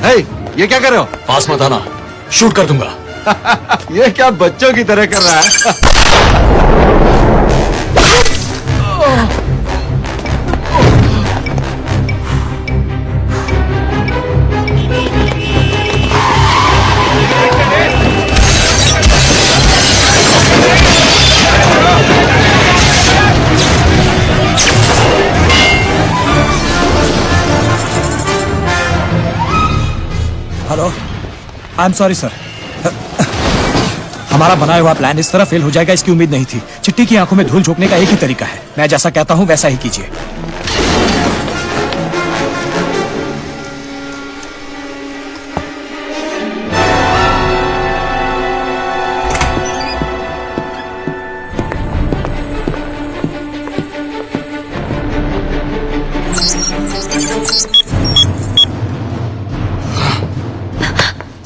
हे, ये क्या कर रहे हो? पास मत आना, शूट कर दूंगा। ये क्या बच्चों की तरह कर रहा है? Hello, I am sorry sir. हमारा बनाया हुआ प्लान इस तरह फेल हो जाएगा इसकी उम्मीद नहीं थी। चिट्टी की आंखों में धूल झोंकने का एक ही तरीका है, मैं जैसा कहता हूं वैसा ही कीजिए।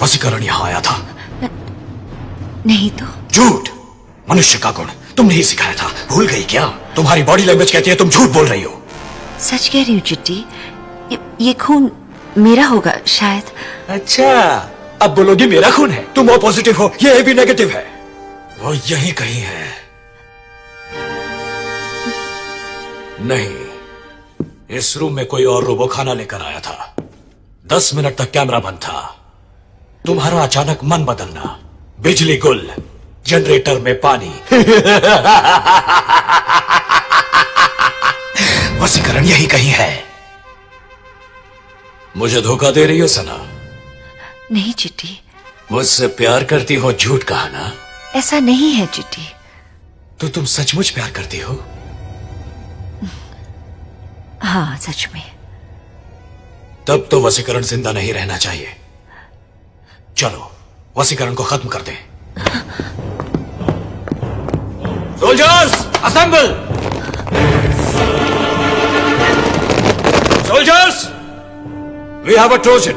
वसीकरण यहां आया था? नहीं तो। झूठ, मनुष्य का गुण तुम नहीं सिखाया था, भूल गई क्या? तुम्हारी बॉडी लैंग्वेज कहती है तुम झूठ बोल रही हो। सच कह रही हूँ चिट्टी, ये खून मेरा होगा शायद। अच्छा, अब बोलोगी मेरा खून है? तुम ओ पॉजिटिव हो, ये भी नेगेटिव है। वो यहीं कहीं है। नहीं, इस रूम में कोई और रोबो खाना लेकर आया था। 10 मिनट तक कैमरा बंद था। तुम्हारा अचानक मन बदलना, बिजली गुल, जनरेटर में पानी। वसीकरण यही कहीं है। मुझे धोखा दे रही हो सना? नहीं चिट्टी। मुझसे प्यार करती हो, झूठ कहा ना? ऐसा नहीं है चिट्टी। तो तुम सचमुच प्यार करती हो? हाँ सच में। तब तो वसीकरण जिंदा नहीं रहना चाहिए। चलो वसीकरण को खत्म कर दें। Soldiers assemble! Soldiers, we have a Trojan.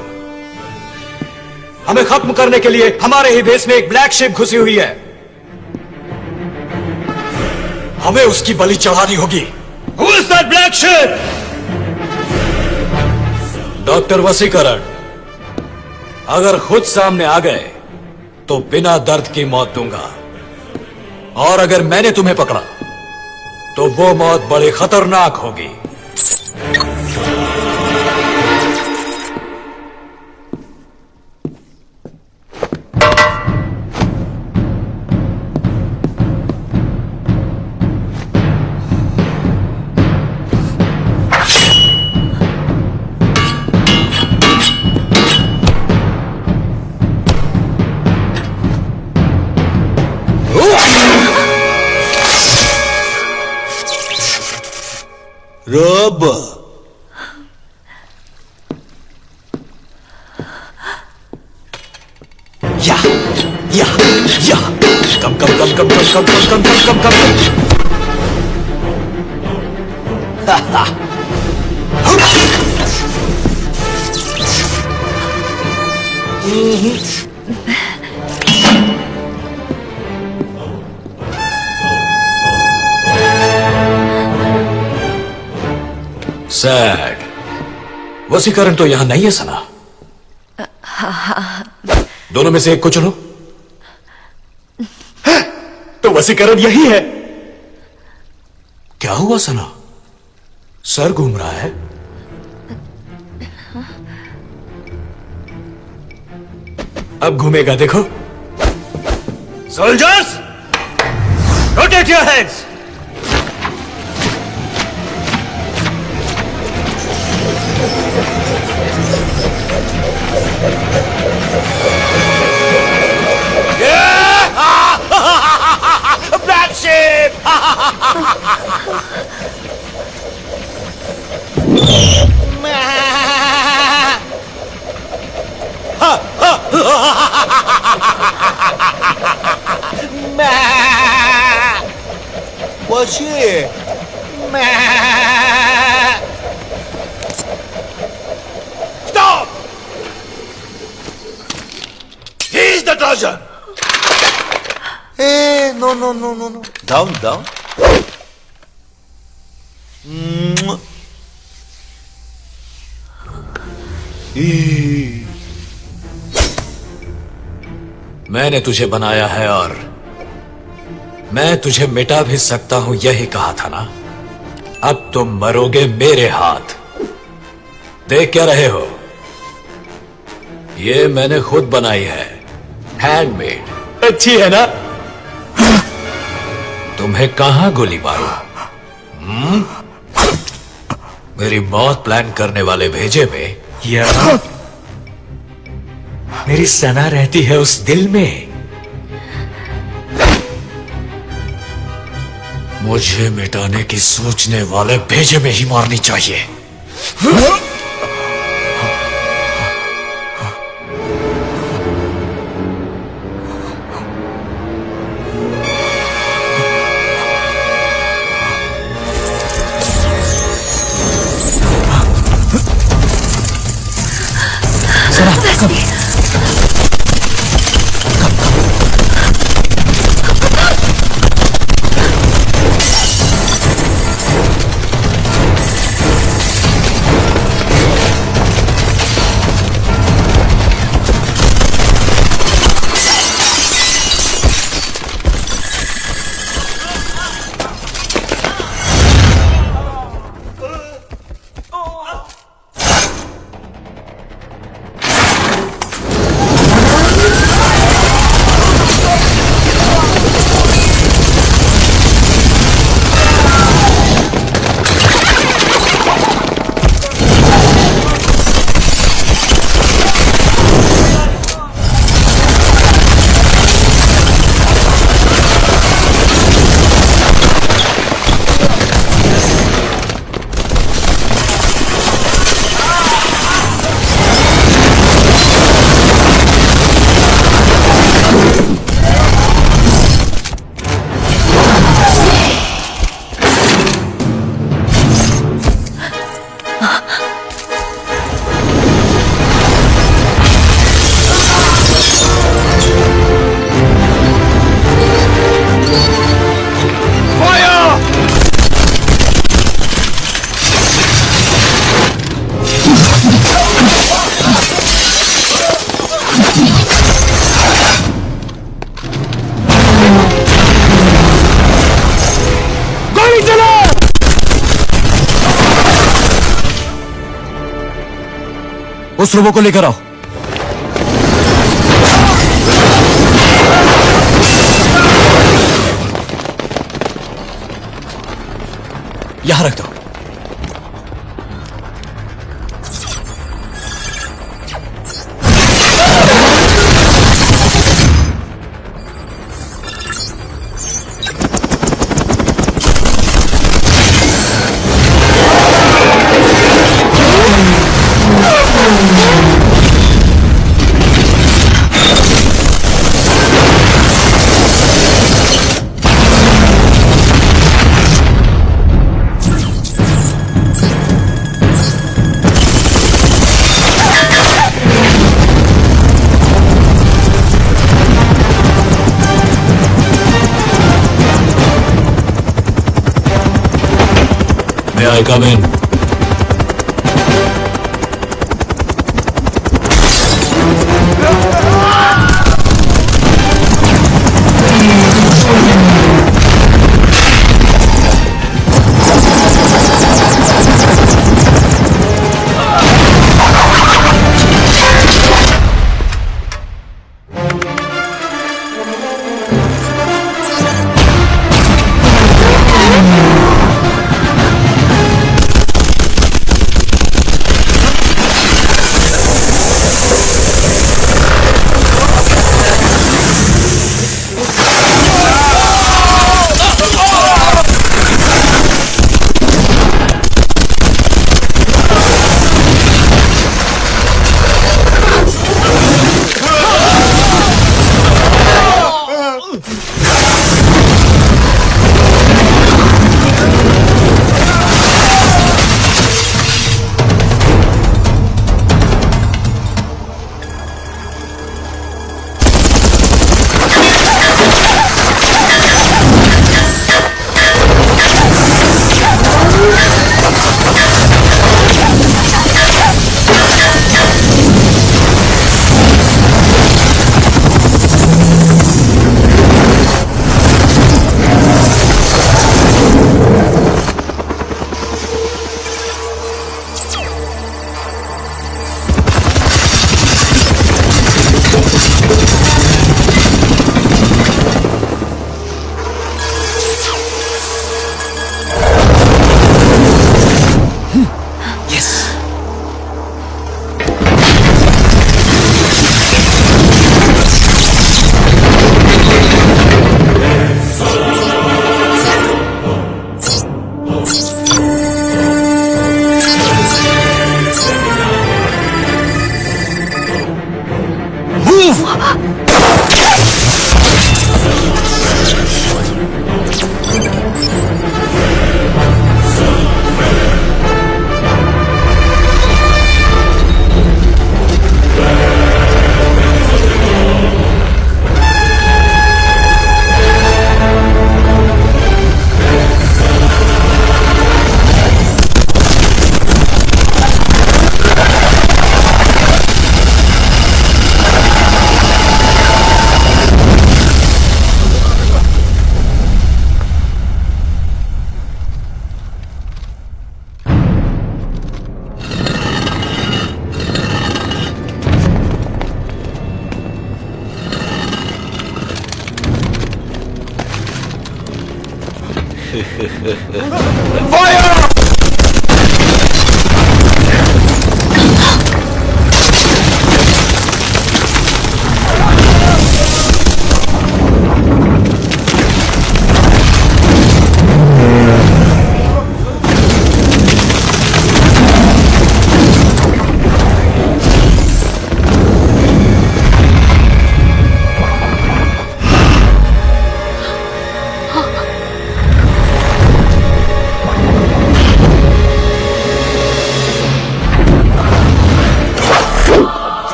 हमें खत्म करने के लिए हमारे ही बेस में एक ब्लैक शिप घुसी हुई है। हमें उसकी बलि चढ़ानी होगी। Who is that black ship? Doctor वसीकरण, अगर खुद सामने आ गए तो बिना दर्द की मौत दूंगा, और अगर मैंने तुम्हें पकड़ा तो वो मौत बड़ी खतरनाक होगी। रब या या या कम कम कम कम कम कम कम कम कम कम सैड। वसीकरण तो यहां नहीं है सना। दोनों में से एक को चुनो। तो वसीकरण यही है। क्या हुआ सना? सर घूम रहा है? अब घूमेगा देखो। Soldiers, rotate your heads. Black ship! Вообще, Stop! He's the Trojan! no. Down. मैंने तुझे बनाया है और मैं तुझे मिटा भी सकता हूं, यही कहा था ना। अब तुम मरोगे मेरे हाथ। देख क्या रहे हो? ये मैंने खुद बनाई है, हैंडमेड। अच्छी है ना? तुम्हें कहां गोली मारूं? मेरी मौत प्लान करने वाले भेजे में या मेरी सना रहती है उस दिल में। मुझे मिटाने की सोचने वाले भेजे में ही मारनी चाहिए। उस रोबो को लेकर आओ। यहां रख दो। May I come in? ए,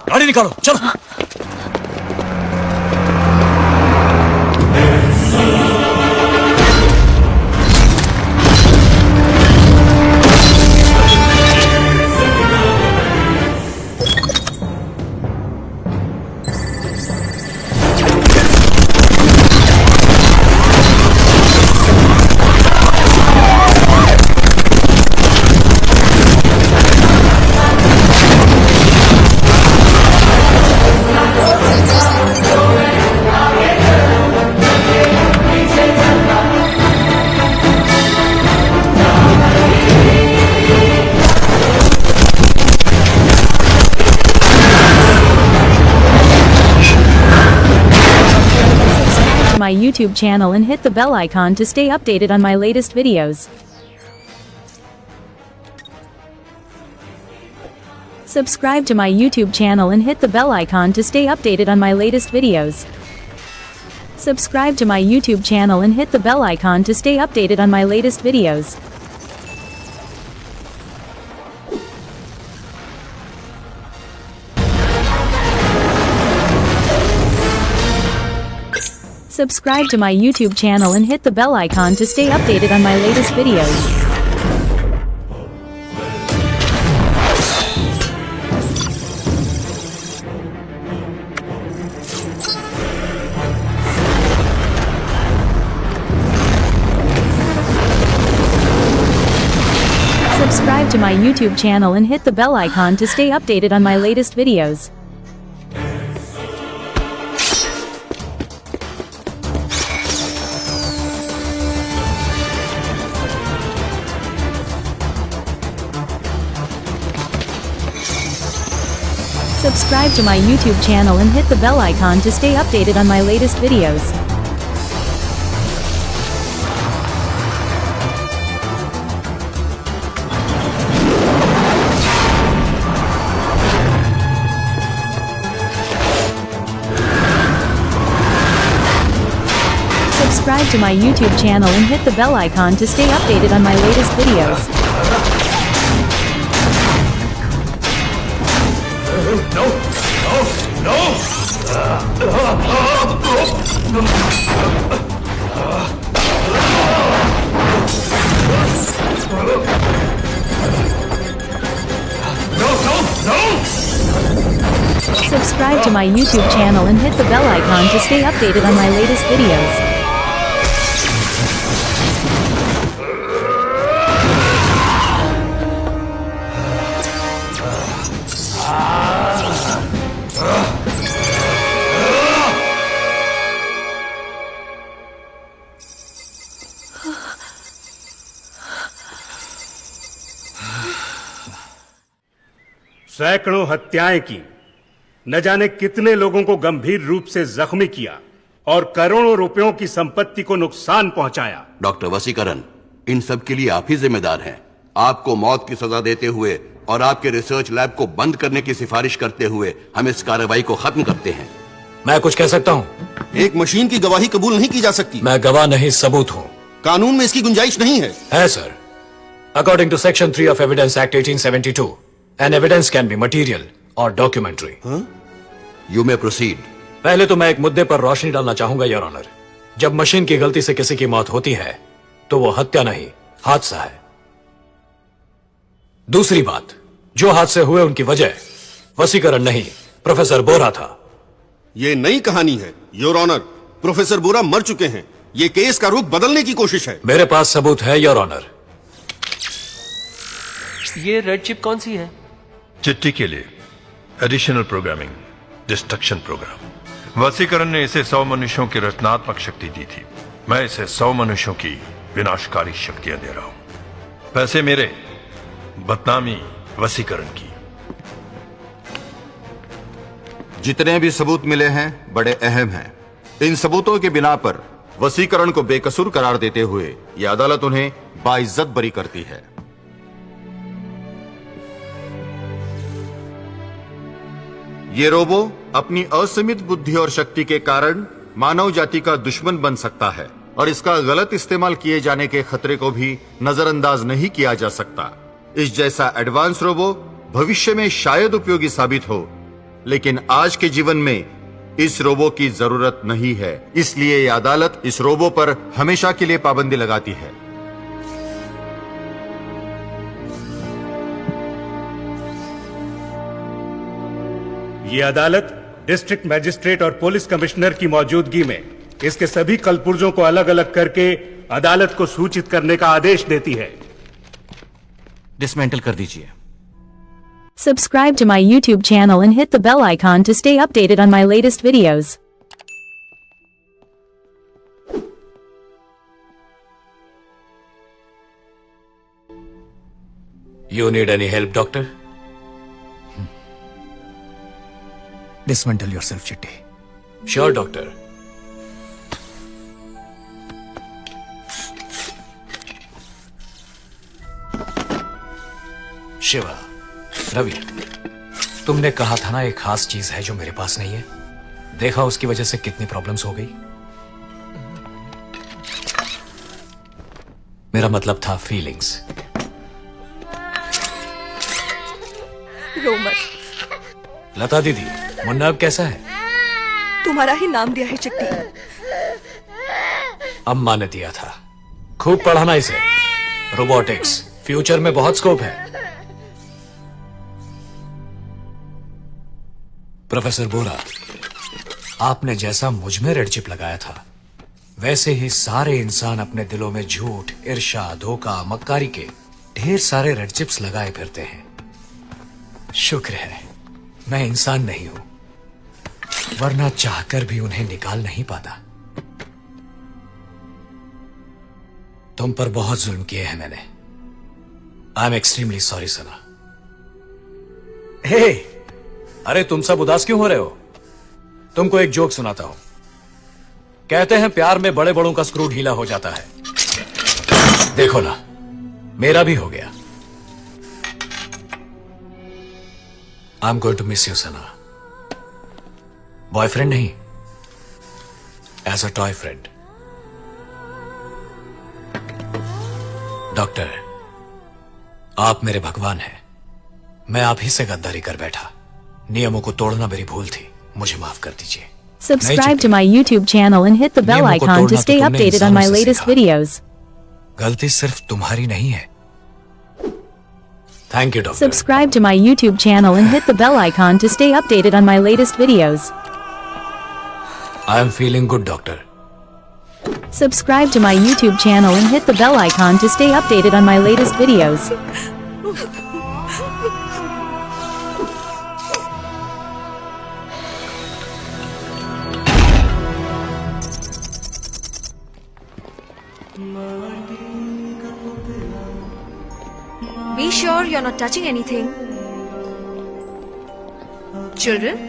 गाड़ी निकालो, चलो। My YouTube channel and hit the bell icon to stay updated on my latest videos. Subscribe to my YouTube channel and hit the bell icon to stay updated on my latest videos. Subscribe to my YouTube channel and hit the bell icon to stay updated on my latest videos. Subscribe to my YouTube channel and hit the bell icon to stay updated on my latest videos. Subscribe to my YouTube channel and hit the bell icon to stay updated on my latest videos. Subscribe to my YouTube channel and hit the bell icon to stay updated on my latest videos. Subscribe to my YouTube channel and hit the bell icon to stay updated on my latest videos. Subscribe to my YouTube channel and hit the bell icon to stay updated on my latest videos. सैकड़ों हत्याएं की, न जाने कितने लोगों को गंभीर रूप से जख्मी किया और करोड़ों रुपयों की संपत्ति को नुकसान पहुंचाया। डॉक्टर वसीकरण, इन सब के लिए आप ही जिम्मेदार हैं। आपको मौत की सजा देते हुए और आपके रिसर्च लैब को बंद करने की सिफारिश करते हुए हम इस कार्रवाई को खत्म करते हैं। मैं कुछ कह सकता हूँ? एक मशीन की गवाही कबूल नहीं की जा सकती। मैं गवाह नहीं, सबूत हूँ। कानून में इसकी गुंजाइश नहीं है sir. According to section 3 of evidence act 1872, an evidence can be material और डॉक्यूमेंट्री। You may proceed. पहले तो मैं एक मुद्दे पर रोशनी डालना चाहूंगा योर ऑनर। जब मशीन की गलती से किसी की मौत होती है तो वो हत्या नहीं, हादसा है। दूसरी बात, जो हादसे हुए उनकी वजह वसीकरण नहीं, प्रोफेसर बोरा था। ये नई कहानी है योर ऑनर। प्रोफेसर बोरा मर चुके हैं। ये केस का रुख बदलने की कोशिश है। मेरे पास सबूत है योर ऑनर। ये रेड चिप कौन सी है? चिट्ठी के लिए एडिशनल प्रोग्रामिंग, डिस्ट्रक्शन प्रोग्राम। वसीकरण ने इसे 100 मनुष्यों की रचनात्मक शक्ति दी थी। मैं इसे 100 मनुष्यों की विनाशकारी शक्तियां दे रहा हूं। पैसे मेरे, बदनामी वसीकरण की। जितने भी सबूत मिले हैं बड़े अहम हैं। इन सबूतों के बिना पर वसीकरण को बेकसूर करार देते हुए यह अदालत उन्हें बाइज्जत बरी करती है। ये रोबो अपनी असीमित बुद्धि और शक्ति के कारण मानव जाति का दुश्मन बन सकता है और इसका गलत इस्तेमाल किए जाने के खतरे को भी नजरअंदाज नहीं किया जा सकता। इस जैसा एडवांस रोबो भविष्य में शायद उपयोगी साबित हो, लेकिन आज के जीवन में इस रोबो की जरूरत नहीं है। इसलिए यह अदालत इस रोबो पर हमेशा के लिए पाबंदी लगाती है। ये अदालत डिस्ट्रिक्ट मैजिस्ट्रेट और पुलिस कमिश्नर की मौजूदगी में इसके सभी कलपुर्जों को अलग अलग करके अदालत को सूचित करने का आदेश देती है। डिसमेंटल कर दीजिए। Subscribe to my YouTube channel and hit the bell icon to stay updated on my latest videos. You need any help, doctor? Dismantle yourself, Chitti. Sure, doctor. Shiva, Ravi, तुमने कहा था ना एक खास चीज है जो मेरे पास नहीं है। देखा उसकी वजह से कितनी प्रॉब्लम्स हो गई। मेरा मतलब था फीलिंग्स। रो मत। लता दीदी, मुन्ना अब कैसा है? तुम्हारा ही नाम दिया है चिट्टी। अम्मा ने दिया था। खूब पढ़ाना इसे। रोबोटिक्स, फ्यूचर में बहुत स्कोप है। प्रोफेसर बोरा, आपने जैसा मुझ में रेड चिप लगाया था, वैसे ही सारे इंसान अपने दिलों में झूठ, ईर्ष्या, धोखा, मक्कारी के ढेर सारे रेड चिप्स लगाए फिरते हैं। शुक्र है मैं इंसान नहीं हूं, वरना चाहकर भी उन्हें निकाल नहीं पाता। तुम पर बहुत जुल्म किए हैं मैंने। आई एम एक्सट्रीमली सॉरी सना। हे, अरे तुम सब उदास क्यों हो रहे हो? तुमको एक जोक सुनाता हूं। कहते हैं प्यार में बड़े बड़ों का स्क्रू ढीला हो जाता है। देखो ना, मेरा भी हो गया। I am going to miss you Sana. Boyfriend नहीं, as a toy friend. Doctor, आप मेरे भगवान हैं। मैं आप ही से गद्दारी कर बैठा। नियमों को तोड़ना मेरी भूल थी, मुझे माफ कर दीजिए। Subscribe to my YouTube channel and hit the bell icon to stay updated on my latest videos. गलती सिर्फ तुम्हारी नहीं है। Thank you doctor. Subscribe to my YouTube channel and hit the bell icon to stay updated on my latest videos. I am feeling good, doctor. Subscribe to my YouTube channel and hit the bell icon to stay updated on my latest videos. Be sure you're not touching anything. Children,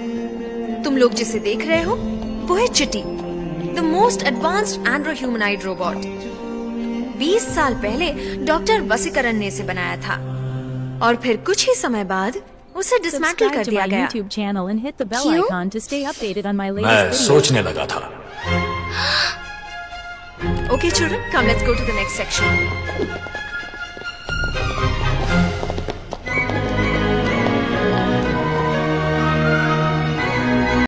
तुम लोग जिसे देख रहे हो वो है चिट्टी, the most advanced andro-humanoid robot. 20 साल पहले डॉक्टर वसीकरण ने इसे बनाया था और फिर कुछ ही समय बाद उसे डिसमेंटल कर दिया गया। YouTube channel and hit the bell क्यों? icon to stay updated on my latest मैं videos. सोचने लगा था। Okay, children, come let's go to the next section.